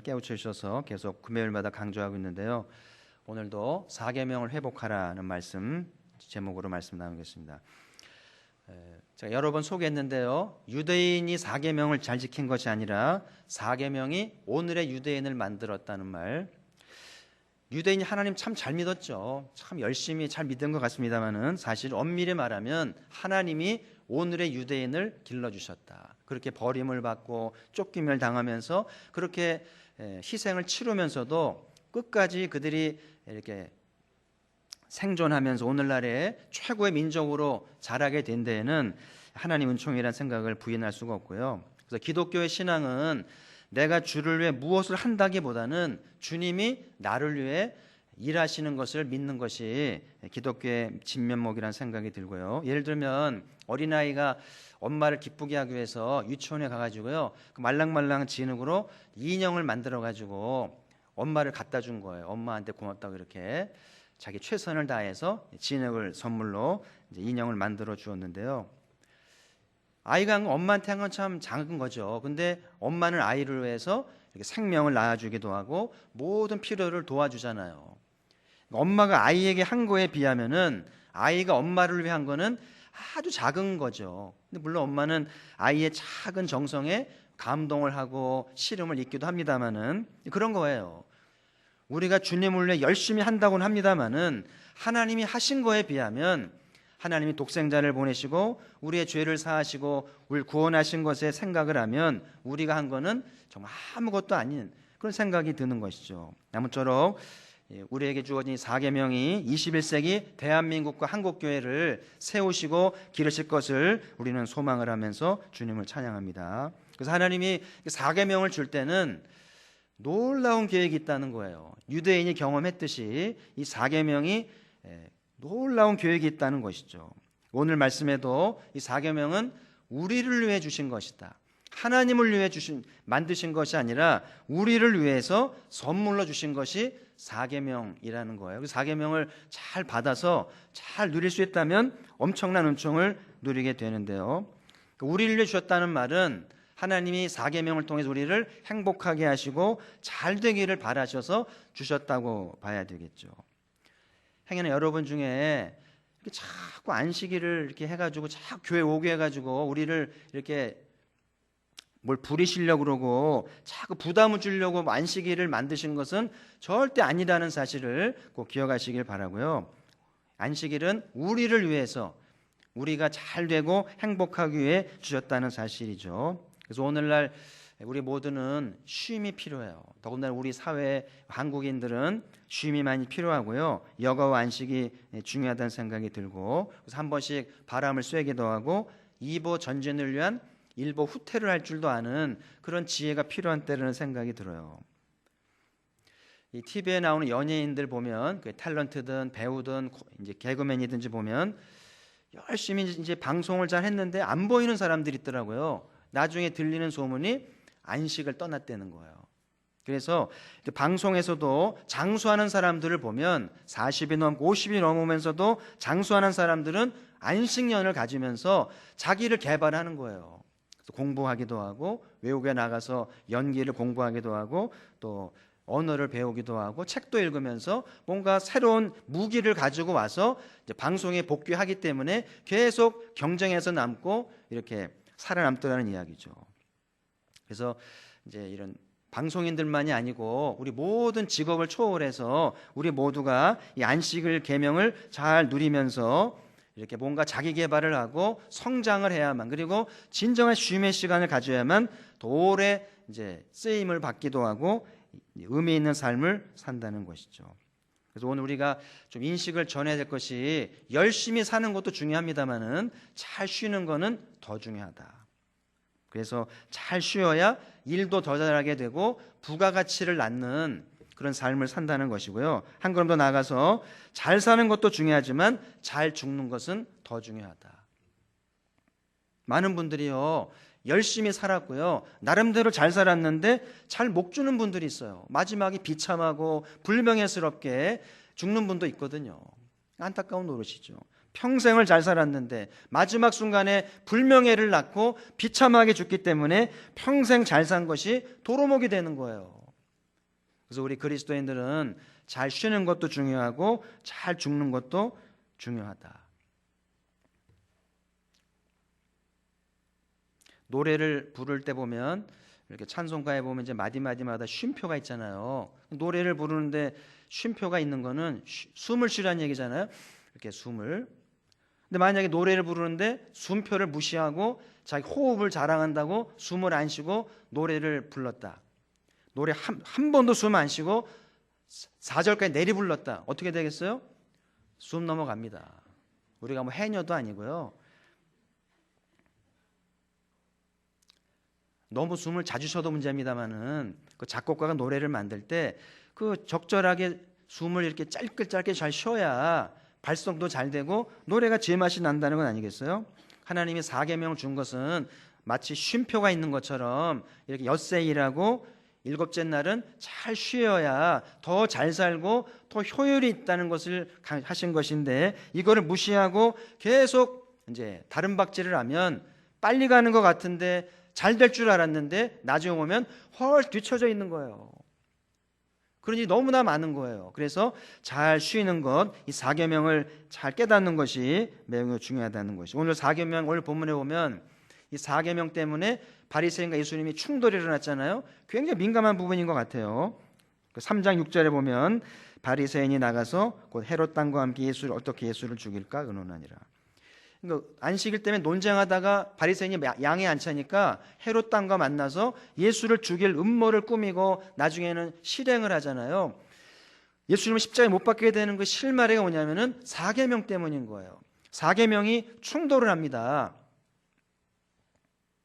깨우쳐 주셔서 계속 금요일마다 강조하고 있는데요. 오늘도 4계명을 회복하라는 말씀 제목으로 말씀 나누겠습니다. 제가 여러 번 소개했는데요. 유대인이 4계명을 잘 지킨 것이 아니라 4계명이 오늘의 유대인을 만들었다는 말. 유대인이 하나님 참 잘 믿었죠. 참 열심히 잘 믿은 것 같습니다만은 사실 엄밀히 말하면 하나님이 오늘의 유대인을 길러주셨다. 그렇게 버림을 받고 쫓김을 당하면서 그렇게 희생을 치르면서도 끝까지 그들이 이렇게 생존하면서 오늘날의 최고의 민족으로 자라게 된 데에는 하나님 은총이라는 생각을 부인할 수가 없고요. 그래서 기독교의 신앙은 내가 주를 위해 무엇을 한다기보다는 주님이 나를 위해 일하시는 것을 믿는 것이 기독교의 진면목이라는 생각이 들고요. 예를 들면 어린아이가 엄마를 기쁘게 하기 위해서 유치원에 가가지고요, 그 말랑말랑한 진흙으로 인형을 만들어가지고 엄마를 갖다 준 거예요. 엄마한테 고맙다고 이렇게 자기 최선을 다해서 진흙을 선물로 이제 인형을 만들어 주었는데요. 아이가 엄마한테 한 건 참 작은 거죠. 근데 엄마는 아이를 위해서 이렇게 생명을 낳아주기도 하고 모든 필요를 도와주잖아요. 엄마가 아이에게 한 거에 비하면은 아이가 엄마를 위한 거는 아주 작은 거죠. 근데 물론 엄마는 아이의 작은 정성에 감동을 하고 시름을 잇기도 합니다만은 그런 거예요. 우리가 주님을 위해 열심히 한다고는 합니다만은 하나님이 하신 거에 비하면 하나님이 독생자를 보내시고 우리의 죄를 사하시고 우리를 구원하신 것에 생각을 하면 우리가 한 거는 정말 아무것도 아닌 그런 생각이 드는 것이죠. 아무쪼록 우리에게 주어진 4계명이 21세기 대한민국과 한국교회를 세우시고 기르실 것을 우리는 소망을 하면서 주님을 찬양합니다. 그래서 하나님이 4계명을 줄 때는 놀라운 계획이 있다는 거예요. 유대인이 경험했듯이 이 4계명이 놀라운 계획이 있다는 것이죠. 오늘 말씀에도 이 4계명은 우리를 위해 주신 것이다. 하나님을 위해 만드신 것이 아니라 우리를 위해서 선물로 주신 것이 4계명이라는 거예요. 그 4계명을 잘 받아서 잘 누릴 수 있다면 엄청난 은총을 누리게 되는데요. 우리를 위해 주셨다는 말은 하나님이 4계명을 통해서 우리를 행복하게 하시고 잘 되기를 바라셔서 주셨다고 봐야 되겠죠. 행여나 여러분 중에 이렇게 자꾸 안식일을 이렇게 해가지고 자꾸 교회 오게 해가지고 우리를 이렇게 뭘 부리시려고 그러고 자꾸 부담을 주려고 안식일을 만드신 것은 절대 아니라는 사실을 꼭 기억하시길 바라고요. 안식일은 우리를 위해서 우리가 잘 되고 행복하기 위해 주셨다는 사실이죠. 그래서 오늘날 우리 모두는 쉼이 필요해요. 더군다나 우리 사회 한국인들은 쉼이 많이 필요하고요. 여가와 안식이 중요하다는 생각이 들고 그래서 한 번씩 바람을 쐬기도 하고 이보 전진을 위한 일보 후퇴를 할 줄도 아는 그런 지혜가 필요한 때라는 생각이 들어요. 이 TV에 나오는 연예인들 보면 그 탤런트든 배우든 이제 개그맨이든지 보면 열심히 이제 방송을 잘 했는데 안 보이는 사람들이 있더라고요. 나중에 들리는 소문이 안식을 떠났다는 거예요. 그래서 방송에서도 장수하는 사람들을 보면 40이 넘고 50이 넘으면서도 장수하는 사람들은 안식년을 가지면서 자기를 개발하는 거예요. 공부하기도 하고 외국에 나가서 연기를 공부하기도 하고 또 언어를 배우기도 하고 책도 읽으면서 뭔가 새로운 무기를 가지고 와서 이제 방송에 복귀하기 때문에 계속 경쟁해서 남고 이렇게 살아남더라는 이야기죠. 그래서 이제 이런 방송인들만이 아니고 우리 모든 직업을 초월해서 우리 모두가 이 안식일 계명을 잘 누리면서 이렇게 뭔가 자기 개발을 하고 성장을 해야만 그리고 진정한 쉼의 시간을 가져야만 오래 이제 쓰임을 받기도 하고 의미 있는 삶을 산다는 것이죠. 그래서 오늘 우리가 좀 인식을 전해야 될 것이 열심히 사는 것도 중요합니다만은 잘 쉬는 거는 더 중요하다. 그래서 잘 쉬어야 일도 더 잘하게 되고 부가가치를 낳는 그런 삶을 산다는 것이고요. 한 걸음 더 나아가서 잘 사는 것도 중요하지만 잘 죽는 것은 더 중요하다. 많은 분들이요 열심히 살았고요 나름대로 잘 살았는데 잘 못 주는 분들이 있어요. 마지막이 비참하고 불명예스럽게 죽는 분도 있거든요. 안타까운 노릇이죠. 평생을 잘 살았는데 마지막 순간에 불명예를 낳고 비참하게 죽기 때문에 평생 잘 산 것이 도루묵이 되는 거예요. 그래서 우리 그리스도인들은 잘 쉬는 것도 중요하고 잘 죽는 것도 중요하다. 노래를 부를 때 보면 이렇게 찬송가에 보면 이제 마디마디마다 쉼표가 있잖아요. 노래를 부르는데 쉼표가 있는 거는 숨을 쉬라는 얘기잖아요. 이렇게 숨을. 근데 만약에 노래를 부르는데 숨표를 무시하고 자기 호흡을 자랑한다고 숨을 안 쉬고 노래를 불렀다. 노래 한 번도 숨 안 쉬고 4절까지 내리 불렀다. 어떻게 되겠어요? 숨 넘어갑니다. 우리가 뭐 해녀도 아니고요. 너무 숨을 자주 쉬어도 문제입니다만은 그 작곡가가 노래를 만들 때 그 적절하게 숨을 이렇게 짧게 잘 쉬어야 발성도 잘 되고 노래가 제맛이 난다는 건 아니겠어요? 하나님이 4계명을 준 것은 마치 쉼표가 있는 것처럼 이렇게 엿새 일하고 일곱째 날은 잘 쉬어야 더 잘 살고 더 효율이 있다는 것을 하신 것인데 이거를 무시하고 계속 이제 다른 박질을 하면 빨리 가는 것 같은데 잘 될 줄 알았는데 나중에 오면 헐 뒤처져 있는 거예요. 그런 일이 너무나 많은 거예요. 그래서 잘 쉬는 것, 이 4계명을 잘 깨닫는 것이 매우 중요하다는 것이. 오늘 4계명 오늘 본문에 보면 이 4계명 때문에 바리새인과 예수님이 충돌이 일어났잖아요. 굉장히 민감한 부분인 것 같아요. 3장 6절에 보면 바리새인이 나가서 곧 헤롯 땅과 함께 어떻게 예수를 죽일까 의논하니라. 그러니까 안식일 때문에 논쟁하다가 바리새인이 양에 안 차니까 헤롯 땅과 만나서 예수를 죽일 음모를 꾸미고 나중에는 실행을 하잖아요. 예수님을 십자가에 못 박게 되는 그 실마리가 뭐냐면은 4계명 때문인 거예요. 4계명이 충돌을 합니다.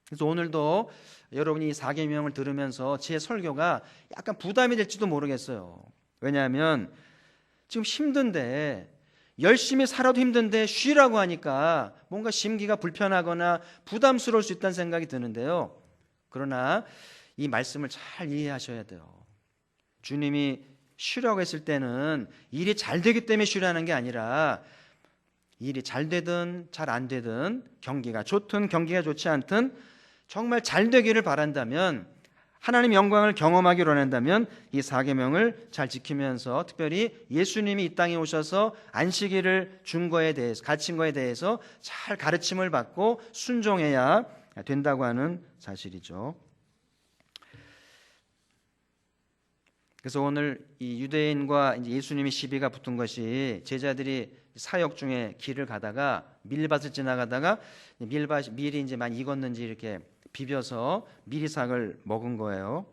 그래서 오늘도 여러분이 4계명을 들으면서 제 설교가 약간 부담이 될지도 모르겠어요. 왜냐하면 지금 힘든데 열심히 살아도 힘든데 쉬라고 하니까 뭔가 심기가 불편하거나 부담스러울 수 있다는 생각이 드는데요. 그러나 이 말씀을 잘 이해하셔야 돼요. 주님이 쉬라고 했을 때는 일이 잘 되기 때문에 쉬라는 게 아니라 일이 잘 되든 잘 안 되든 경기가 좋든 경기가 좋지 않든 정말 잘 되기를 바란다면 하나님 영광을 경험하기를 원한다면 이 4계명을 잘 지키면서 특별히 예수님이 이 땅에 오셔서 안식일을 준 거에 대해서 가르친 거에 대해서 잘 가르침을 받고 순종해야 된다고 하는 사실이죠. 그래서 오늘 이 유대인과 이제 예수님이 시비가 붙은 것이 제자들이 사역 중에 길을 가다가 밀밭을 지나가다가 밀이 이제 많이 익었는지 이렇게 비벼서 미리삭을 먹은 거예요.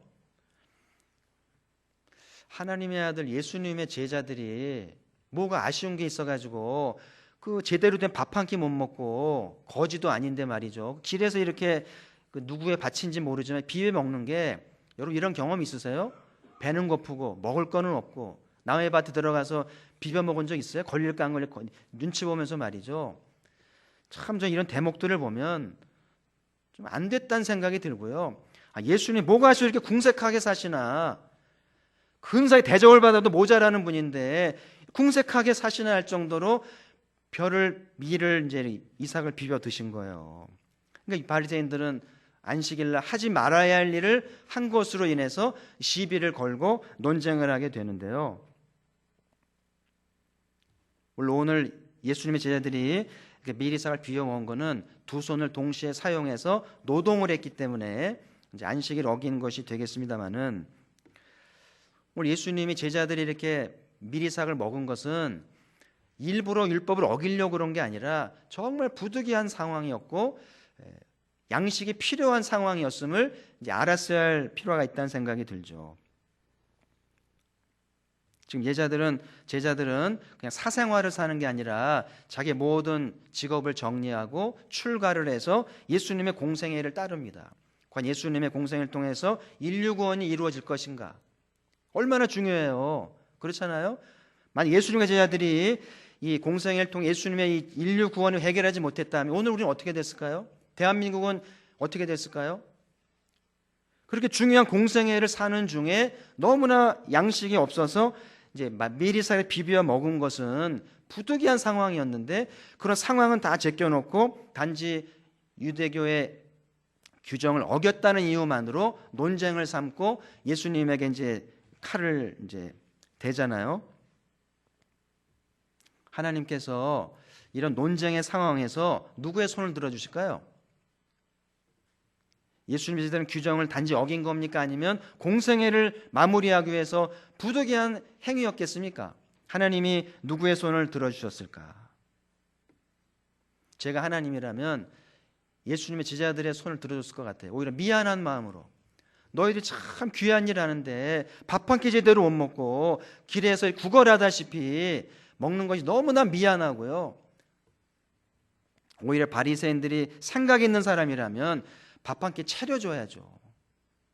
하나님의 아들 예수님의 제자들이 뭐가 아쉬운 게 있어가지고 그 제대로 된 밥 한 끼 못 먹고 거지도 아닌데 말이죠. 길에서 이렇게 그 누구의 밭인지 모르지만 비벼 먹는 게 여러분 이런 경험 있으세요? 배는 고프고 먹을 거는 없고 남의 밭에 들어가서 비벼 먹은 적 있어요? 걸릴까 안 걸릴까 눈치 보면서 말이죠. 참 저 이런 대목들을 보면 좀 안 됐다는 생각이 들고요. 예수님 뭐가 하시고 이렇게 궁색하게 사시나, 근사히 대접을 받아도 모자라는 분인데 궁색하게 사시나 할 정도로 밀을 이제 이삭을 비벼 드신 거예요. 그러니까 이 바리새인들은 안식일날 하지 말아야 할 일을 한 것으로 인해서 시비를 걸고 논쟁을 하게 되는데요. 물론 오늘 예수님의 제자들이 미리삭을 비벼 먹은 거는 두 손을 동시에 사용해서 노동을 했기 때문에 이제 안식일 어긴 것이 되겠습니다만은 오늘 예수님이 제자들이 이렇게 미리삭을 먹은 것은 일부러 율법을 어기려고 그런 게 아니라 정말 부득이한 상황이었고 양식이 필요한 상황이었음을 이제 알았어야 할 필요가 있다는 생각이 들죠. 지금 제자들은 그냥 사생활을 사는 게 아니라 자기 모든 직업을 정리하고 출가를 해서 예수님의 공생애를 따릅니다. 과연 예수님의 공생애를 통해서 인류 구원이 이루어질 것인가? 얼마나 중요해요. 그렇잖아요. 만약 예수님의 제자들이 이 공생애를 통해 예수님의 이 인류 구원을 해결하지 못했다면 오늘 우리는 어떻게 됐을까요? 대한민국은 어떻게 됐을까요? 그렇게 중요한 공생애를 사는 중에 너무나 양식이 없어서 이제 미리삭을 비벼 먹은 것은 부득이한 상황이었는데 그런 상황은 다 제껴놓고 단지 유대교의 규정을 어겼다는 이유만으로 논쟁을 삼고 예수님에게 이제 칼을 이제 대잖아요. 하나님께서 이런 논쟁의 상황에서 누구의 손을 들어주실까요? 예수님이 제시하는 규정을 단지 어긴 겁니까? 아니면 공생애를 마무리하기 위해서 부득이한 행위였겠습니까? 하나님이 누구의 손을 들어주셨을까? 제가 하나님이라면 예수님의 제자들의 손을 들어줬을 것 같아요. 오히려 미안한 마음으로. 너희들이 참 귀한 일 하는데 밥 한 끼 제대로 못 먹고 길에서 구걸하다시피 먹는 것이 너무나 미안하고요. 오히려 바리새인들이 생각 있는 사람이라면 밥 한 끼 차려줘야죠.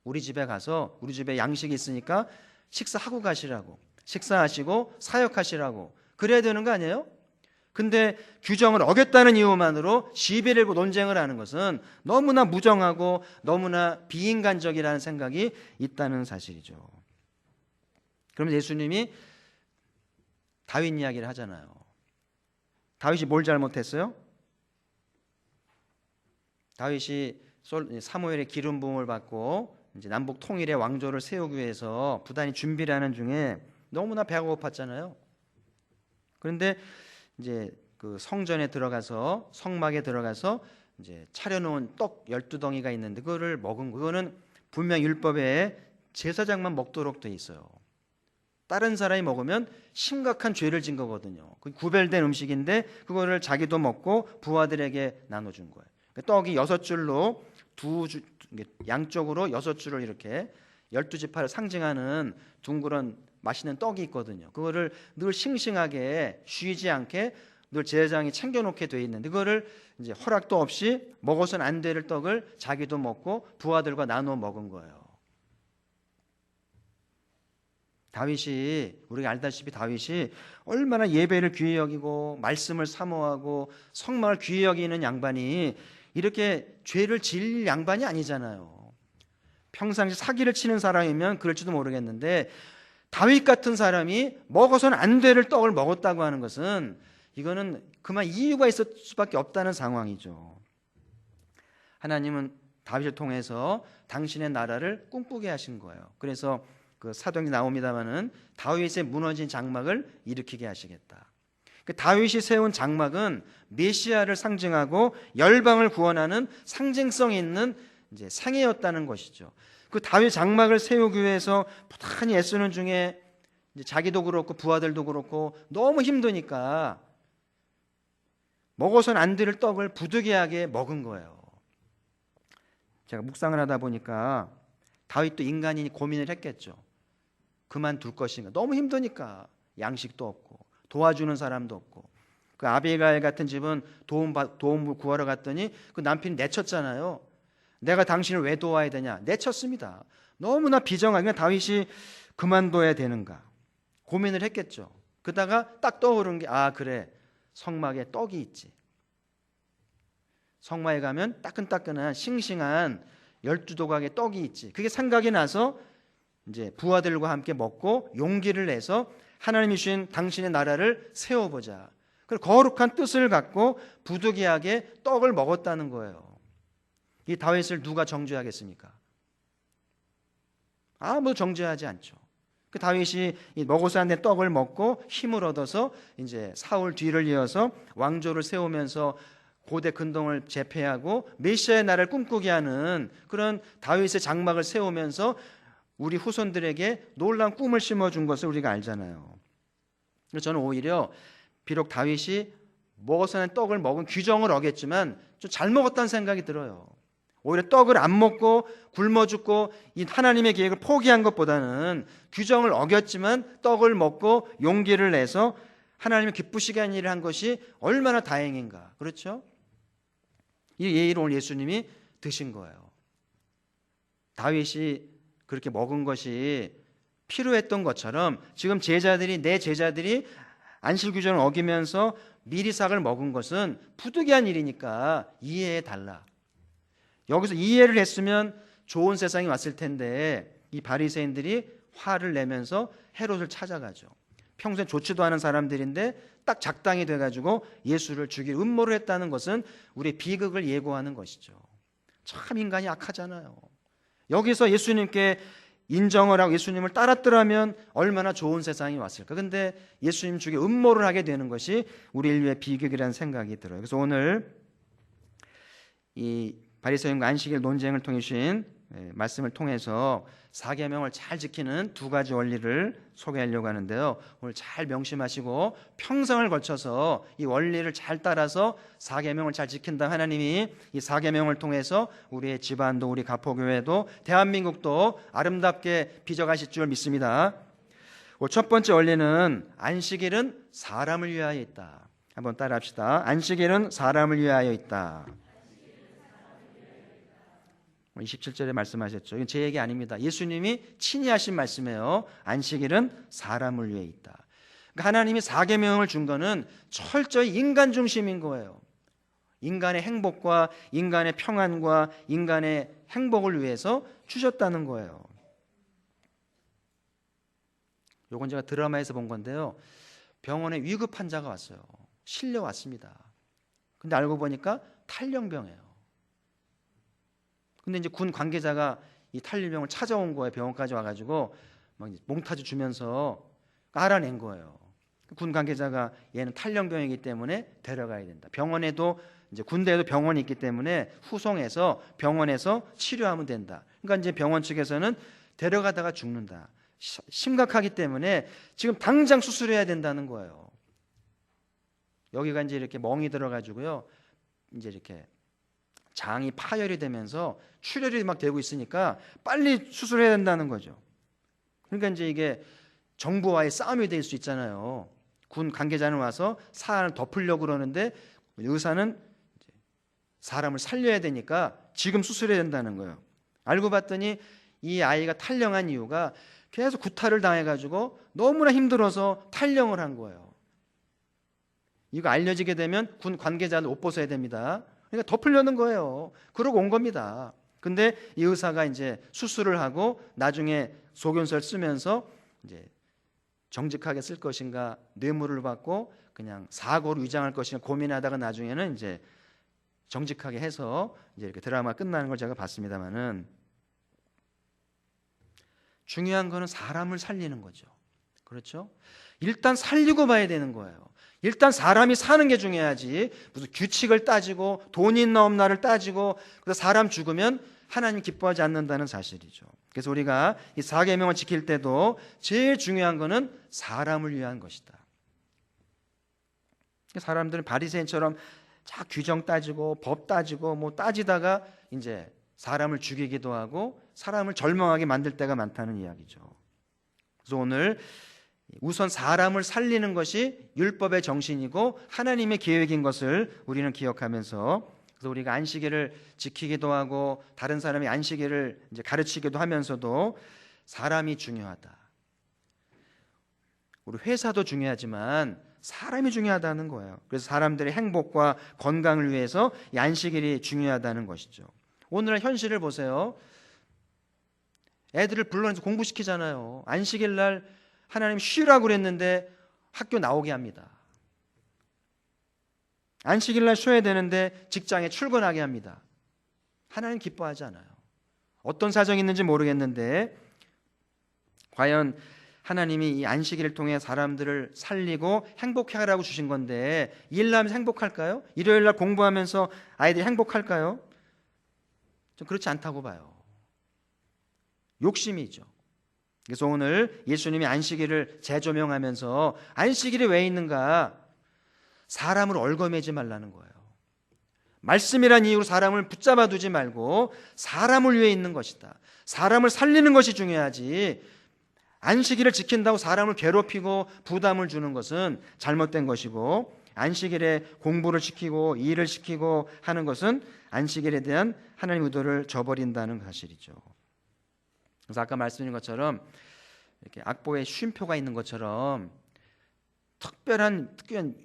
우리 집에 가서 우리 집에 양식이 있으니까 식사하고 가시라고, 식사하시고 사역하시라고 그래야 되는 거 아니에요? 근데 규정을 어겼다는 이유만으로 시비를 걸고 논쟁을 하는 것은 너무나 무정하고 너무나 비인간적이라는 생각이 있다는 사실이죠. 그러면 예수님이 다윗 이야기를 하잖아요. 다윗이 뭘 잘못했어요? 다윗이 사무엘의 기름 부음을 받고 이제 남북 통일의 왕조를 세우기 위해서 부단히 준비를 하는 중에 너무나 배가 고팠잖아요. 그런데 이제 그 성전에 들어가서 성막에 들어가서 이제 차려놓은 떡 12덩이가 있는데 그거를 먹은 그거는 분명 율법에 제사장만 먹도록 돼 있어요. 다른 사람이 먹으면 심각한 죄를 진 거거든요. 그 구별된 음식인데 그거를 자기도 먹고 부하들에게 나눠준 거예요. 떡이 6줄로 양쪽으로 6줄을 이렇게 12지파를 상징하는 둥그런 맛있는 떡이 있거든요. 그거를 늘 싱싱하게 쉬지 않게 늘 제사장이 챙겨놓게 돼 있는데 그거를 이제 허락도 없이 먹어서는 안 될 떡을 자기도 먹고 부하들과 나눠 먹은 거예요. 다윗이 우리가 알다시피 다윗이 얼마나 예배를 귀히 여기고 말씀을 사모하고 성막을 귀히 여기는 양반이 이렇게 죄를 질 양반이 아니잖아요. 평상시 사기를 치는 사람이면 그럴지도 모르겠는데 다윗 같은 사람이 먹어서는 안 될 떡을 먹었다고 하는 것은 이거는 그만 이유가 있을 수밖에 없다는 상황이죠. 하나님은 다윗을 통해서 당신의 나라를 꿈꾸게 하신 거예요. 그래서 그 사도행전에 나옵니다마는 다윗의 무너진 장막을 일으키게 하시겠다. 그 다윗이 세운 장막은 메시아를 상징하고 열방을 구원하는 상징성 있는 이제 상해였다는 것이죠. 그 다윗 장막을 세우기 위해서 부단히 애쓰는 중에 이제 자기도 그렇고 부하들도 그렇고 너무 힘드니까 먹어서는 안 될 떡을 부득이하게 먹은 거예요. 제가 묵상을 하다 보니까 다윗도 인간이니 고민을 했겠죠. 그만둘 것인가. 너무 힘드니까 양식도 없고 도와주는 사람도 없고. 그 아비가일 같은 집은 도움을 구하러 갔더니 그 남편이 내쳤잖아요. 내가 당신을 왜 도와야 되냐. 내쳤습니다. 너무나 비정하게 다윗이 그만둬야 되는가 고민을 했겠죠. 그러다가 딱 떠오른 게 그래 성막에 떡이 있지. 성막에 가면 따끈따끈한 싱싱한 12조각의 떡이 있지. 그게 생각이 나서 이제 부하들과 함께 먹고 용기를 내서 하나님이 주신 당신의 나라를 세워보자. 그리고 거룩한 뜻을 갖고 부득이하게 떡을 먹었다는 거예요. 이 다윗을 누가 정죄하겠습니까? 아무도 정죄하지 않죠. 그 다윗이 먹어서 안 된 떡을 먹고 힘을 얻어서 이제 사울 뒤를 이어서 왕조를 세우면서 고대 근동을 제패하고 메시아의 나라를 꿈꾸게 하는 그런 다윗의 장막을 세우면서 우리 후손들에게 놀라운 꿈을 심어준 것을 우리가 알잖아요. 그래서 저는 오히려 비록 다윗이 먹어서는 떡을 먹은 규정을 어겼지만 좀 잘 먹었다는 생각이 들어요. 오히려 떡을 안 먹고 굶어 죽고 이 하나님의 계획을 포기한 것보다는 규정을 어겼지만 떡을 먹고 용기를 내서 하나님을 기쁘시게 한 일을 한 것이 얼마나 다행인가. 그렇죠? 이 예의를 오늘 예수님이 드신 거예요. 다윗이 그렇게 먹은 것이 필요했던 것처럼 지금 내 제자들이 안식 규정을 어기면서 미리삭을 먹은 것은 부득이한 일이니까 이해해 달라. 여기서 이해를 했으면 좋은 세상이 왔을 텐데 이 바리새인들이 화를 내면서 헤롯을 찾아가죠. 평소에 좋지도 않은 사람들인데 딱 작당이 돼가지고 예수를 죽일 음모를 했다는 것은 우리의 비극을 예고하는 것이죠. 참 인간이 악하잖아요. 여기서 예수님께 인정을 하고 예수님을 따랐더라면 얼마나 좋은 세상이 왔을까. 근데 예수님 쪽에 음모를 하게 되는 것이 우리 인류의 비극이라는 생각이 들어요. 그래서 오늘 이 바리새인과 안식일 논쟁을 통해 주신 말씀을 통해서 사계명을 잘 지키는 두 가지 원리를 소개하려고 하는데요. 오늘 잘 명심하시고 평생을 걸쳐서 이 원리를 잘 따라서 사계명을 잘 지킨다. 하나님이 이 사계명을 통해서 우리의 집안도 우리 가포교회도 대한민국도 아름답게 빚어가실 줄 믿습니다. 첫 번째 원리는 안식일은 사람을 위하여 있다. 한번 따라합시다. 안식일은 사람을 위하여 있다. 27절에 말씀하셨죠. 이건 제 얘기 아닙니다. 예수님이 친히 하신 말씀이에요. 안식일은 사람을 위해 있다. 그러니까 하나님이 사계명을 준 거는 철저히 인간 중심인 거예요. 인간의 행복과 인간의 평안과 인간의 행복을 위해서 주셨다는 거예요. 요건 제가 드라마에서 본 건데요. 병원에 위급 환자가 왔어요. 실려 왔습니다. 근데 알고 보니까 탈영병이에요. 근데 이제 군 관계자가 이 탈영병을 찾아온 거예요. 병원까지 와가지고 막 몽타주 주면서 알아낸 거예요. 군 관계자가 얘는 탈영병이기 때문에 데려가야 된다. 병원에도 이제 군대에도 병원이 있기 때문에 후송해서 병원에서 치료하면 된다. 그러니까 이제 병원 측에서는 데려가다가 죽는다. 심각하기 때문에 지금 당장 수술해야 된다는 거예요. 여기가 이제 이렇게 멍이 들어가지고요. 이제 이렇게 장이 파열이 되면서 출혈이 막 되고 있으니까 빨리 수술해야 된다는 거죠. 그러니까 이제 이게 정부와의 싸움이 될 수 있잖아요. 군 관계자는 와서 사안을 덮으려고 그러는데 의사는 사람을 살려야 되니까 지금 수술해야 된다는 거예요. 알고 봤더니 이 아이가 탈영한 이유가 계속 구타를 당해가지고 너무나 힘들어서 탈영을 한 거예요. 이거 알려지게 되면 군 관계자는 옷 벗어야 됩니다. 그러니까 덮으려는 거예요. 그러고 온 겁니다. 근데 이 의사가 이제 수술을 하고 나중에 소견서를 쓰면서 이제 정직하게 쓸 것인가 뇌물을 받고 그냥 사고로 위장할 것인가 고민하다가 나중에는 이제 정직하게 해서 이제 이렇게 드라마 끝나는 걸 제가 봤습니다만은 중요한 거는 사람을 살리는 거죠. 그렇죠? 일단 살리고 봐야 되는 거예요. 일단 사람이 사는 게 중요하지 무슨 규칙을 따지고 돈이 있나 없나를 따지고 그래서 사람 죽으면 하나님 기뻐하지 않는다는 사실이죠. 그래서 우리가 이 사계명을 지킬 때도 제일 중요한 거는 사람을 위한 것이다. 사람들은 바리새인처럼 자 규정 따지고 법 따지고 뭐 따지다가 이제 사람을 죽이기도 하고 사람을 절망하게 만들 때가 많다는 이야기죠. 그래서 오늘 우선 사람을 살리는 것이 율법의 정신이고 하나님의 계획인 것을 우리는 기억하면서 그래서 우리가 안식일을 지키기도 하고 다른 사람이 안식일을 이제 가르치기도 하면서도 사람이 중요하다. 우리 회사도 중요하지만 사람이 중요하다는 거예요. 그래서 사람들의 행복과 건강을 위해서 이 안식일이 중요하다는 것이죠. 오늘의 현실을 보세요. 애들을 불러내서 공부시키잖아요. 안식일 날 하나님 쉬라고 그랬는데 학교 나오게 합니다. 안식일 날 쉬어야 되는데 직장에 출근하게 합니다. 하나님 기뻐하지 않아요. 어떤 사정이 있는지 모르겠는데 과연 하나님이 이 안식일을 통해 사람들을 살리고 행복해 하라고 주신 건데 일하면서 행복할까요? 일요일 날 공부하면서 아이들이 행복할까요? 좀 그렇지 않다고 봐요. 욕심이죠. 그래서 오늘 예수님이 안식일을 재조명하면서 안식일이 왜 있는가? 사람을 얽어매지 말라는 거예요. 말씀이란 이유로 사람을 붙잡아 두지 말고 사람을 위해 있는 것이다. 사람을 살리는 것이 중요하지 안식일을 지킨다고 사람을 괴롭히고 부담을 주는 것은 잘못된 것이고 안식일에 공부를 시키고 일을 시키고 하는 것은 안식일에 대한 하나님의 의도를 저버린다는 사실이죠. 그래서 아까 말씀드린 것처럼 이렇게 악보에 쉼표가 있는 것처럼 특별한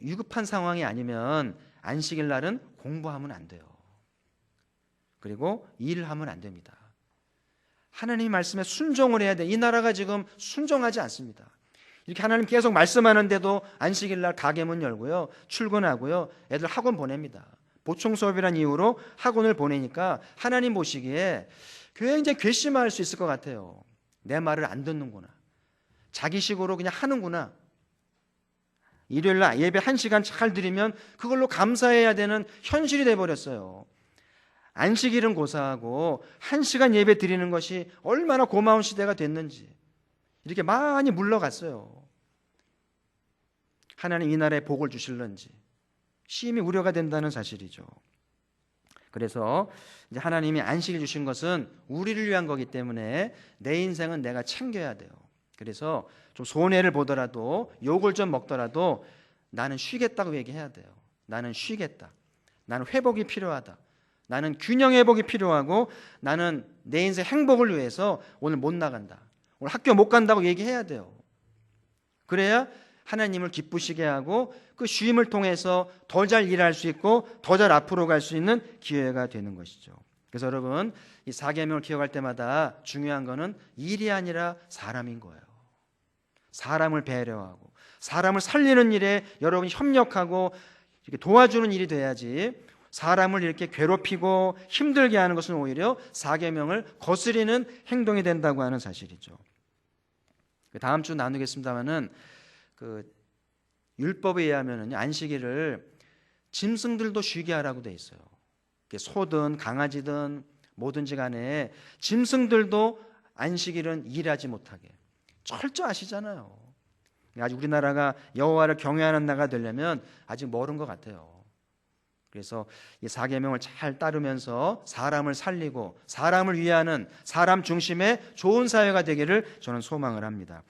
위급한 상황이 아니면 안식일 날은 공부하면 안 돼요. 그리고 일을 하면 안 됩니다. 하나님 말씀에 순종을 해야 돼. 이 나라가 지금 순종하지 않습니다. 이렇게 하나님 계속 말씀하는데도 안식일 날 가게 문 열고요. 출근하고요. 애들 학원 보냅니다. 보충 수업이란 이유로 학원을 보내니까 하나님 보시기에 굉장히 괘씸할 수 있을 것 같아요. 내 말을 안 듣는구나. 자기식으로 그냥 하는구나. 일요일날 예배 1시간 잘 드리면 그걸로 감사해야 되는 현실이 돼버렸어요. 안식일은 고사하고 1시간 예배 드리는 것이 얼마나 고마운 시대가 됐는지 이렇게 많이 물러갔어요. 하나님 이 나라에 복을 주실런지 심히 우려가 된다는 사실이죠. 그래서 이제 하나님이 안식일 주신 것은 우리를 위한 거기 때문에 내 인생은 내가 챙겨야 돼요. 그래서 좀 손해를 보더라도 욕을 좀 먹더라도 나는 쉬겠다고 얘기해야 돼요. 나는 쉬겠다. 나는 회복이 필요하다. 나는 균형 회복이 필요하고 나는 내 인생 행복을 위해서 오늘 못 나간다. 오늘 학교 못 간다고 얘기해야 돼요. 그래야 하나님을 기쁘시게 하고 그 쉼을 통해서 더 잘 일할 수 있고 더 잘 앞으로 갈 수 있는 기회가 되는 것이죠. 그래서 여러분 이 4계명을 기억할 때마다 중요한 거는 일이 아니라 사람인 거예요. 사람을 배려하고 사람을 살리는 일에 여러분이 협력하고 이렇게 도와주는 일이 돼야지 사람을 이렇게 괴롭히고 힘들게 하는 것은 오히려 4계명을 거스리는 행동이 된다고 하는 사실이죠. 다음 주 나누겠습니다마는 그 율법에 의하면 안식일을 짐승들도 쉬게 하라고 돼 있어요. 소든 강아지든 뭐든지 간에 짐승들도 안식일은 일하지 못하게 철저하시잖아요. 아직 우리나라가 여호와를 경외하는 나라가 되려면 아직 멀은 것 같아요. 그래서 이 4계명을 잘 따르면서 사람을 살리고 사람을 위하는 사람 중심의 좋은 사회가 되기를 저는 소망을 합니다.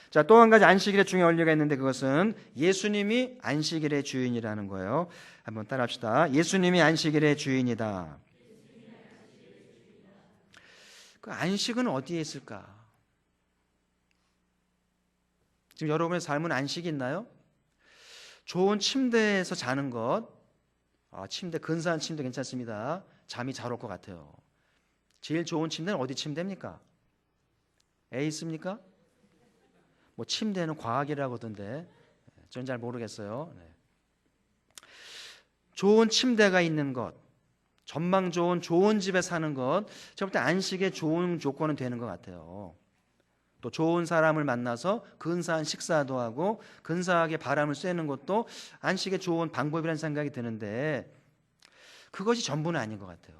자, 또 한 가지 안식일의 중요한 원리가 있는데 그것은 예수님이 안식일의 주인이라는 거예요. 한번 따라합시다. 예수님이 안식일의 주인이다. 그 안식은 어디에 있을까? 지금 여러분의 삶은 안식이 있나요? 좋은 침대에서 자는 것, 침대 근사한 침대 괜찮습니다. 잠이 잘 올 것 같아요. 제일 좋은 침대는 어디 침대입니까? 있습니까? 뭐 침대는 과학이라고 하던데 전 잘 모르겠어요. 네. 좋은 침대가 있는 것, 전망 좋은 좋은 집에 사는 것, 제가 볼 때 안식의 좋은 조건은 되는 것 같아요. 또 좋은 사람을 만나서 근사한 식사도 하고 근사하게 바람을 쐬는 것도 안식의 좋은 방법이라는 생각이 드는데 그것이 전부는 아닌 것 같아요.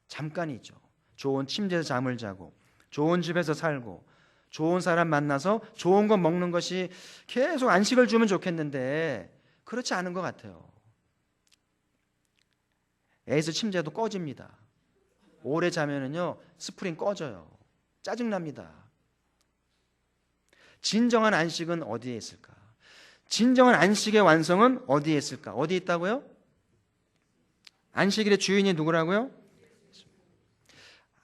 잠깐이죠. 좋은 침대에서 잠을 자고 좋은 집에서 살고 좋은 사람 만나서 좋은 거 먹는 것이 계속 안식을 주면 좋겠는데 그렇지 않은 것 같아요. 에이스 침대도 꺼집니다. 오래 자면은요 스프링 꺼져요. 짜증납니다. 진정한 안식은 어디에 있을까? 진정한 안식의 완성은 어디에 있을까? 어디 있다고요? 안식일의 주인이 누구라고요?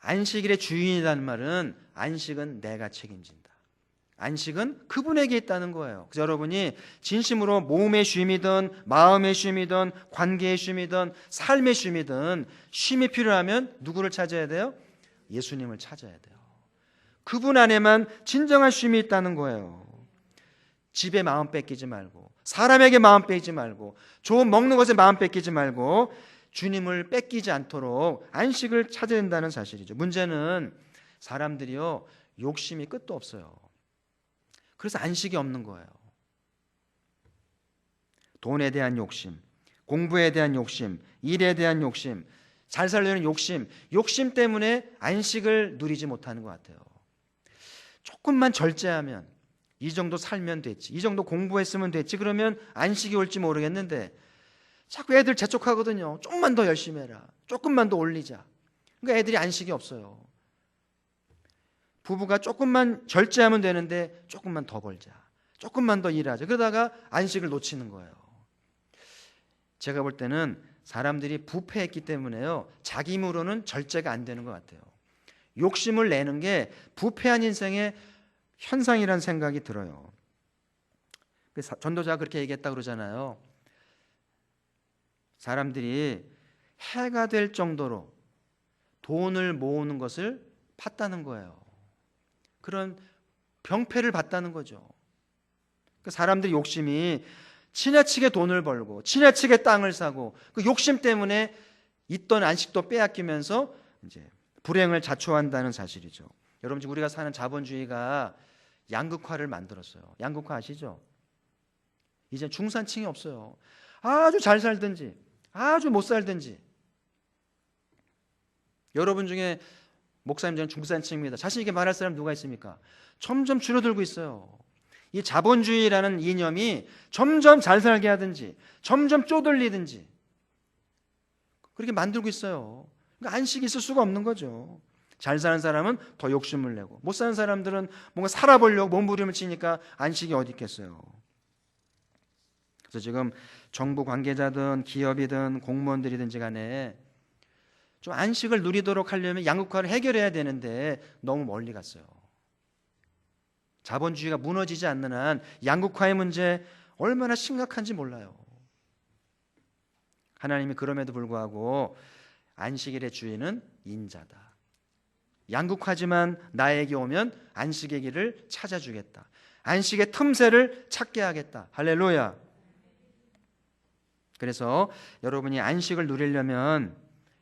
안식일의 주인이라는 말은 안식은 내가 책임진다. 안식은 그분에게 있다는 거예요. 그래서 여러분이 진심으로 몸의 쉼이든 마음의 쉼이든 관계의 쉼이든 삶의 쉼이든 쉼이 필요하면 누구를 찾아야 돼요? 예수님을 찾아야 돼요. 그분 안에만 진정한 쉼이 있다는 거예요. 집에 마음 뺏기지 말고 사람에게 마음 뺏기지 말고 좋은 먹는 것에 마음 뺏기지 말고 주님을 뺏기지 않도록 안식을 찾아야 된다는 사실이죠. 문제는 사람들이요 욕심이 끝도 없어요. 그래서 안식이 없는 거예요. 돈에 대한 욕심, 공부에 대한 욕심, 일에 대한 욕심, 잘 살려는 욕심 때문에 안식을 누리지 못하는 것 같아요. 조금만 절제하면 이 정도 살면 됐지, 이 정도 공부했으면 됐지, 그러면 안식이 올지 모르겠는데 자꾸 애들 재촉하거든요. 조금만 더 열심히 해라, 조금만 더 올리자. 그러니까 애들이 안식이 없어요. 부부가 조금만 절제하면 되는데 조금만 더 벌자, 조금만 더 일하자, 그러다가 안식을 놓치는 거예요. 제가 볼 때는 사람들이 부패했기 때문에요 자기 힘으로는 절제가 안 되는 것 같아요. 욕심을 내는 게 부패한 인생의 현상이라는 생각이 들어요. 전도자가 그렇게 얘기했다고 그러잖아요. 사람들이 해가 될 정도로 돈을 모으는 것을 팠다는 거예요. 그런 병폐를 봤다는 거죠. 사람들의 욕심이 지나치게 돈을 벌고 지나치게 땅을 사고 그 욕심 때문에 있던 안식도 빼앗기면서 이제 불행을 자초한다는 사실이죠. 여러분 지금 우리가 사는 자본주의가 양극화를 만들었어요. 양극화 아시죠? 이제 중산층이 없어요. 아주 잘 살든지 아주 못 살든지. 여러분 중에 목사님 저는 중산층입니다. 자신 있게 말할 사람 누가 있습니까? 점점 줄어들고 있어요. 이 자본주의라는 이념이 점점 잘 살게 하든지 점점 쪼들리든지 그렇게 만들고 있어요. 그러니까 안식이 있을 수가 없는 거죠. 잘 사는 사람은 더 욕심을 내고 못 사는 사람들은 뭔가 살아보려고 몸부림을 치니까 안식이 어디 있겠어요. 그래서 지금 정부 관계자든 기업이든 공무원들이든지 간에 좀 안식을 누리도록 하려면 양극화를 해결해야 되는데 너무 멀리 갔어요. 자본주의가 무너지지 않는 한 양극화의 문제 얼마나 심각한지 몰라요. 하나님이 그럼에도 불구하고 안식일의 주인은 인자다. 양극화지만 나에게 오면 안식의 길을 찾아주겠다. 안식의 틈새를 찾게 하겠다. 할렐루야. 그래서 여러분이 안식을 누리려면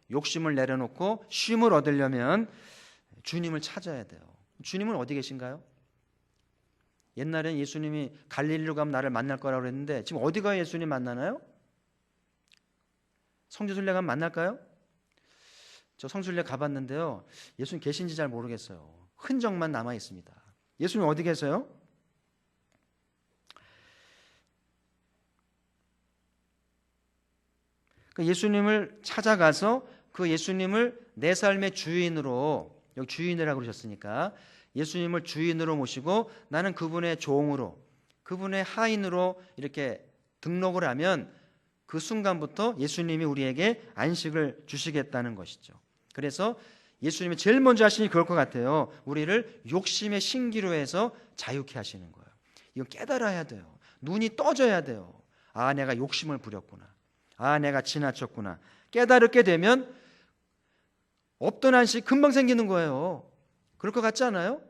욕심을 내려놓고 쉼을 얻으려면 주님을 찾아야 돼요. 주님은 어디 계신가요? 옛날엔 예수님이 갈릴리로 가면 나를 만날 거라고 그랬는데 지금 어디 가야 예수님 만나나요? 성지순례 가면 만날까요? 저 성지순례 가봤는데요. 예수님 계신지 잘 모르겠어요. 흔적만 남아 있습니다. 예수님 어디 계세요? 그 예수님을 찾아가서 그 예수님을 내 삶의 주인으로, 여기 주인이라고 그러셨으니까 예수님을 주인으로 모시고 나는 그분의 종으로, 그분의 하인으로 이렇게 등록을 하면 그 순간부터 예수님이 우리에게 안식을 주시겠다는 것이죠. 그래서 예수님이 제일 먼저 하시니 그럴 것 같아요. 우리를 욕심의 신기로 해서 자유케 하시는 거예요. 이건 깨달아야 돼요. 눈이 떠져야 돼요. 아, 내가 욕심을 부렸구나. 아, 내가 지나쳤구나. 깨달게 되면 없던 안식 금방 생기는 거예요. 그럴 것 같지 않아요?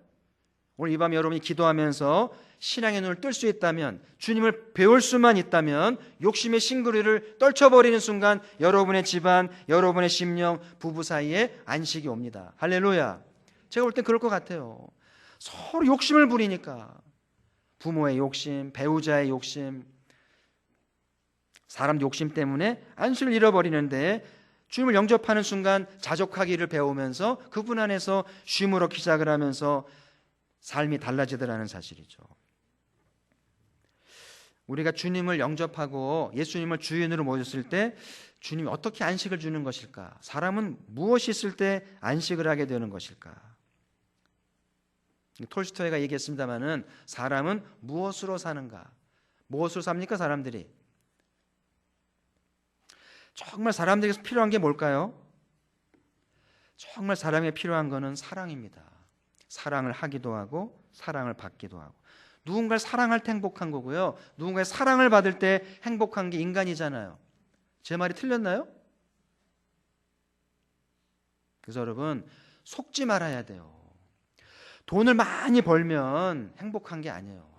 오늘 이 밤 여러분이 기도하면서 신앙의 눈을 뜰 수 있다면, 주님을 배울 수만 있다면 욕심의 신구리를 떨쳐버리는 순간 여러분의 집안, 여러분의 심령, 부부 사이에 안식이 옵니다. 할렐루야. 제가 볼 땐 그럴 것 같아요. 서로 욕심을 부리니까 부모의 욕심, 배우자의 욕심, 사람 욕심 때문에 안식을 잃어버리는데 주님을 영접하는 순간 자족하기를 배우면서 그분 안에서 쉼을 얻기 시작을 하면서 삶이 달라지더라는 사실이죠. 우리가 주님을 영접하고 예수님을 주인으로 모셨을 때 주님이 어떻게 안식을 주는 것일까? 사람은 무엇이 있을 때 안식을 하게 되는 것일까? 톨스토이가 얘기했습니다마는 사람은 무엇으로 사는가? 무엇으로 삽니까 사람들이? 정말 사람들에게서 필요한 게 뭘까요? 정말 사람에게 필요한 것은 사랑입니다. 사랑을 하기도 하고 사랑을 받기도 하고, 누군가를 사랑할 때 행복한 거고요, 누군가의 사랑을 받을 때 행복한 게 인간이잖아요. 제 말이 틀렸나요? 그래서 여러분 속지 말아야 돼요. 돈을 많이 벌면 행복한 게 아니에요.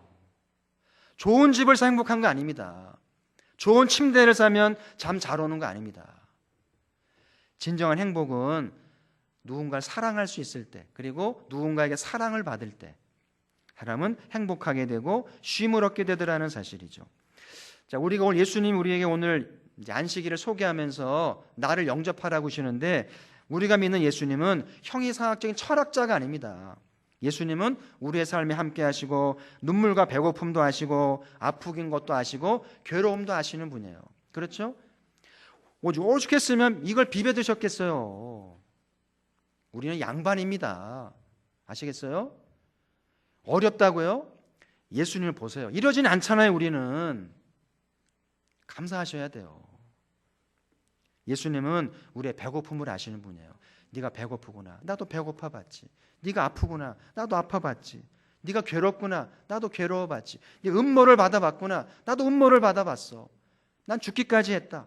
좋은 집을 사 행복한 거 아닙니다. 좋은 침대를 사면 잠 잘 오는 거 아닙니다. 진정한 행복은 누군가를 사랑할 수 있을 때, 그리고 누군가에게 사랑을 받을 때 사람은 행복하게 되고 쉼을 얻게 되더라는 사실이죠. 자, 우리가 오늘 예수님이 우리에게 오늘 이제 안식일을 소개하면서 나를 영접하라고 하시는데, 우리가 믿는 예수님은 형이상학적인 철학자가 아닙니다. 예수님은 우리의 삶에 함께 하시고 눈물과 배고픔도 아시고 아프긴 것도 아시고 괴로움도 아시는 분이에요. 그렇죠? 오죽했으면 이걸 비벼 드셨겠어요. 우리는 양반입니다. 아시겠어요? 어렵다고요? 예수님을 보세요. 이러진 않잖아요. 우리는 감사하셔야 돼요. 예수님은 우리의 배고픔을 아시는 분이에요. 네가 배고프구나, 나도 배고파 봤지. 네가 아프구나, 나도 아파 봤지. 네가 괴롭구나, 나도 괴로워 봤지. 네 음모를 받아봤구나, 나도 음모를 받아봤어. 난 죽기까지 했다.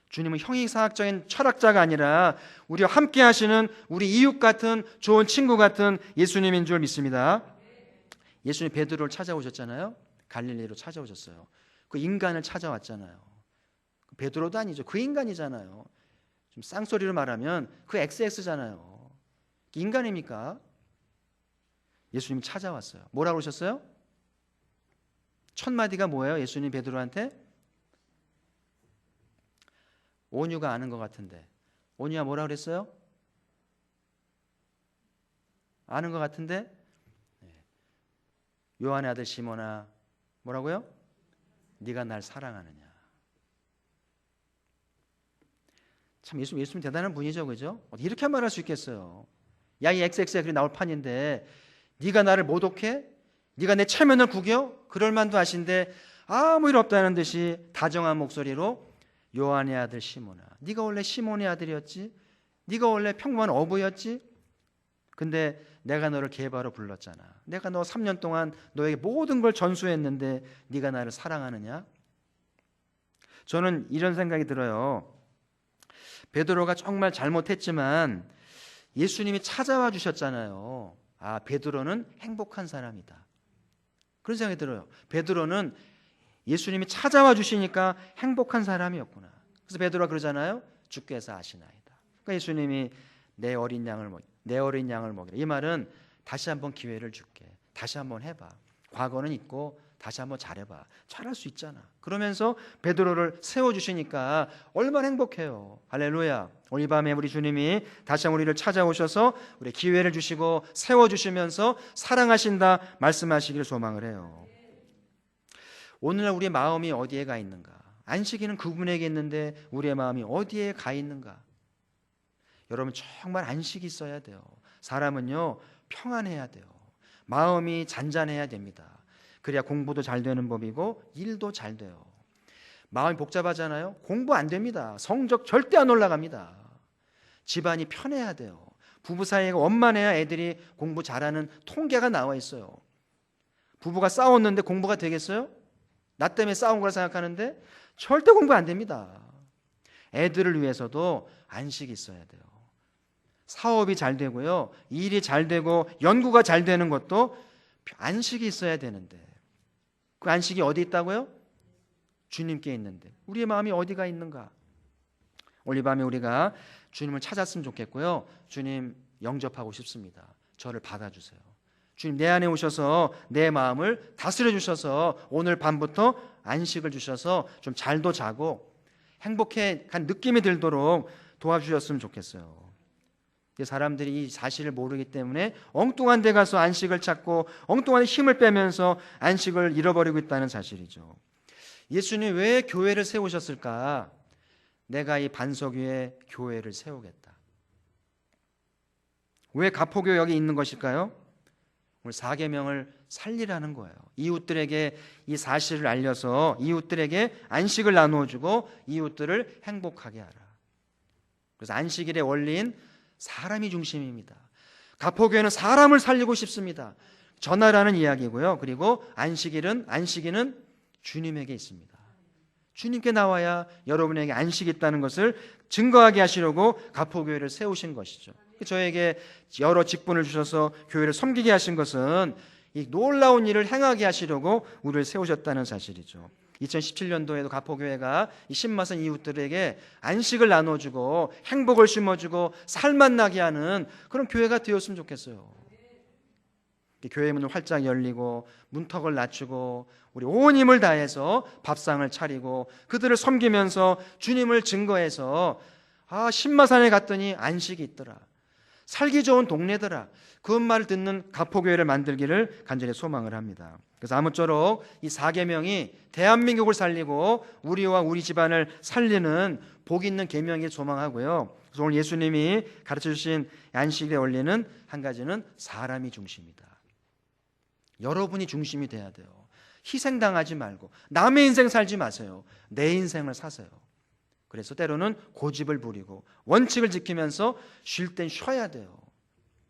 주님은 형이상학적인 철학자가 아니라 우리와 함께 하시는 우리 이웃 같은 좋은 친구 같은 예수님인 줄 믿습니다. 예수님 베드로를 찾아오셨잖아요. 갈릴리로 찾아오셨어요. 그 인간을 찾아왔잖아요. 베드로도 아니죠. 그 인간이잖아요. 좀 쌍소리로 말하면 그 XX잖아요. 인간입니까? 예수님이 찾아왔어요. 뭐라고 그러셨어요? 첫 마디가 뭐예요? 예수님 베드로한테? 온유가 아는 것 같은데. 온유야 뭐라고 그랬어요? 아는 것 같은데? 요한의 아들 시몬아, 뭐라고요? 네가 날 사랑하느냐. 참 예수님 대단한 분이죠, 그죠? 이렇게 말할 수 있겠어요. 야, 이 XX가 그리 나올 판인데 네가 나를 모독해? 네가 내 체면을 구겨? 그럴 만도 하신데 아무 일 없다는 듯이 다정한 목소리로 요한의 아들 시몬아, 네가 원래 시몬의 아들이었지? 네가 원래 평범한 어부였지? 근데 내가 너를 게바로 불렀잖아. 내가 너 3년 동안 너에게 모든 걸 전수했는데 네가 나를 사랑하느냐? 저는 이런 생각이 들어요. 베드로가 정말 잘못했지만 예수님이 찾아와 주셨잖아요. 아, 베드로는 행복한 사람이다. 그런 생각이 들어요. 베드로는 예수님이 찾아와 주시니까 행복한 사람이었구나. 그래서 베드로가 그러잖아요. 주께서 아시나이다. 그러니까 예수님이 내 어린 양을 먹이라. 이 말은 다시 한번 기회를 줄게. 다시 한번 해봐. 과거는 있고 다시 한번 잘해봐. 잘할 수 있잖아. 그러면서 베드로를 세워주시니까 얼마나 행복해요. 할렐루야. 오늘 밤에 우리 주님이 다시 한번 우리를 찾아오셔서 우리 기회를 주시고 세워주시면서 사랑하신다 말씀하시기를 소망을 해요. 오늘날 우리의 마음이 어디에 가 있는가? 안식일은 그분에게 있는데 우리의 마음이 어디에 가 있는가? 여러분 정말 안식이 있어야 돼요. 사람은요 평안해야 돼요. 마음이 잔잔해야 됩니다. 그래야 공부도 잘 되는 법이고 일도 잘 돼요. 마음이 복잡하잖아요. 공부 안 됩니다. 성적 절대 안 올라갑니다. 집안이 편해야 돼요. 부부 사이가 원만해야 애들이 공부 잘하는 통계가 나와 있어요. 부부가 싸웠는데 공부가 되겠어요? 나 때문에 싸운 거라 생각하는데 절대 공부 안 됩니다. 애들을 위해서도 안식이 있어야 돼요. 사업이 잘 되고요, 일이 잘 되고 연구가 잘 되는 것도 안식이 있어야 되는데 그 안식이 어디 있다고요? 주님께 있는데 우리의 마음이 어디가 있는가? 오늘 밤에 우리가 주님을 찾았으면 좋겠고요, 주님 영접하고 싶습니다. 저를 받아주세요. 주님 내 안에 오셔서 내 마음을 다스려 주셔서 오늘 밤부터 안식을 주셔서 좀 잘도 자고 행복한 느낌이 들도록 도와주셨으면 좋겠어요. 사람들이 이 사실을 모르기 때문에 엉뚱한 데 가서 안식을 찾고 엉뚱한 힘을 빼면서 안식을 잃어버리고 있다는 사실이죠. 예수님 왜 교회를 세우셨을까? 내가 이 반석 위에 교회를 세우겠다. 왜 가포교회 여기 있는 것일까요? 오늘 4계명을 살리라는 거예요. 이웃들에게 이 사실을 알려서 이웃들에게 안식을 나누어주고 이웃들을 행복하게 하라. 그래서 안식일의 원리인 사람이 중심입니다. 가포교회는 사람을 살리고 싶습니다. 전하라는 이야기고요. 그리고 안식일은 주님에게 있습니다. 주님께 나와야 여러분에게 안식이 있다는 것을 증거하게 하시려고 가포교회를 세우신 것이죠. 저에게 여러 직분을 주셔서 교회를 섬기게 하신 것은 이 놀라운 일을 행하게 하시려고 우리를 세우셨다는 사실이죠. 2017년도에도 가포교회가 이 신마선 이웃들에게 안식을 나눠주고 행복을 심어주고 살맛 나게 하는 그런 교회가 되었으면 좋겠어요. 교회 문을 활짝 열리고 문턱을 낮추고 우리 온 힘을 다해서 밥상을 차리고 그들을 섬기면서 주님을 증거해서 신마산에 갔더니 안식이 있더라, 살기 좋은 동네더라, 그 말을 듣는 가포교회를 만들기를 간절히 소망을 합니다. 그래서 아무쪼록 이 4계명이 대한민국을 살리고 우리와 우리 집안을 살리는 복 있는 계명이 소망하고요. 그래서 오늘 예수님이 가르쳐주신 안식일의 원리는 한 가지는 사람이 중심이다. 여러분이 중심이 돼야 돼요. 희생당하지 말고 남의 인생 살지 마세요. 내 인생을 사세요. 그래서 때로는 고집을 부리고 원칙을 지키면서 쉴 땐 쉬어야 돼요.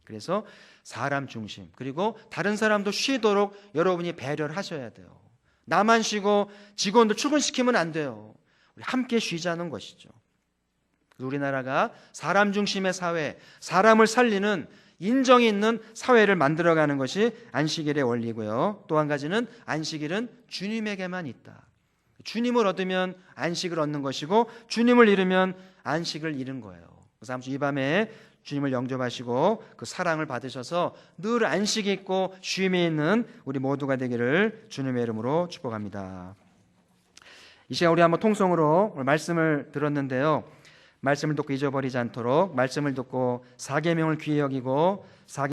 그래서 사람 중심, 그리고 다른 사람도 쉬도록 여러분이 배려를 하셔야 돼요. 나만 쉬고 직원도 출근시키면 안 돼요. 우리 함께 쉬자는 것이죠. 우리나라가 사람 중심의 사회, 사람을 살리는 인정이 있는 사회를 만들어가는 것이 안식일의 원리고요. 또 한 가지는 안식일은 주님에게만 있다. 주님을 얻으면 안식을 얻는 것이고 주님을 잃으면 안식을 잃은 거예요. 그래서 아무튼 이 밤에 주님을 영접하시고 그 사랑을 받으셔서 늘 안식이 있고 쉼이 있는 우리 모두가 되기를 주님의 이름으로 축복합니다. 이 시간 우리 한번 통성으로 오늘 말씀을 들었는데요. 말씀을 듣고 잊어버리지 않도록 말씀을 듣고 사계명을 귀히 여기고